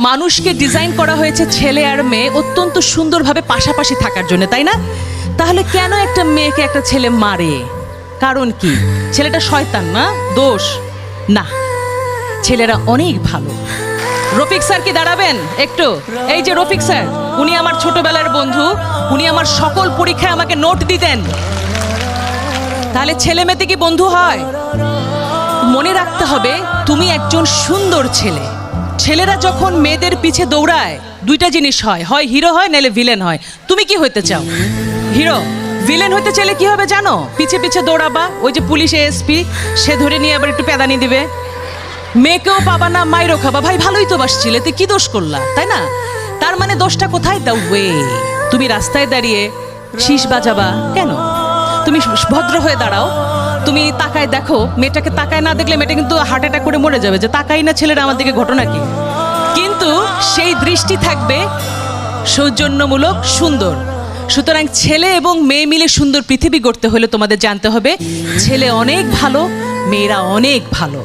মানুষকে ডিজাইন করা হয়েছে ছেলে আর মেয়ে অত্যন্ত সুন্দরভাবে পাশাপাশি থাকার জন্য, তাই না? তাহলে কেন একটা মেয়েকে একটা ছেলে মারে? কারণ কি? ছেলেটা শয়তান না, দোষ না, ছেলেরা অনেক ভালো। রফিক স্যার কি দাঁড়াবেন একটু? এই যে রফিক স্যার, উনি আমার ছোটবেলার বন্ধু, উনি আমার সকল পরীক্ষায় আমাকে নোট দিতেন। তাহলে ছেলে মেয়েতে কি বন্ধু হয়? মনে রাখতে হবে তুমি একজন সুন্দর ছেলে। ছেলেরা যখন মেয়েদের পিছে দৌড়ায় দুইটা জিনিস হয়, হয় হিরো হয় নাহলে ভিলেন হয়। তুমি কি হইতে চাও? হিরো। ভিলেন হইতে চাইলে কি হবে জানো? পিছে পিছে দৌড়াবা, ওই যে পুলিশ এসপি সে ধরে নিয়ে আবার একটু পেদানি দিবে, মেয়েকেও পাবা না, মাইরও খাবা। ভাই ভালোই তো বাসছিলে, তুই কি দোষ করলা, তাই না? তার মানে দোষটা কোথায়? দাও ওয়ে। তুমি রাস্তায় দাঁড়িয়ে শীষ বাজাবা কেন? তুমি ভদ্র হয়ে দাঁড়াও, তুমি তাকায় দেখো, মেয়েটাকে তাকায় না দেখলে মেয়েটা কিন্তু হার্ট অ্যাটাক করে মরে যাবে, যে তাকাই না ছেলেরা আমার দিকে, ঘটনা কি? কিন্তু সেই দৃষ্টি থাকবে সৌজন্যমূলক, সুন্দর। সুতরাং ছেলে এবং মেয়ে মিলে সুন্দর পৃথিবী গড়তে হলে তোমাদের জানতে হবে ছেলে অনেক ভালো, মেয়েরা অনেক ভালো।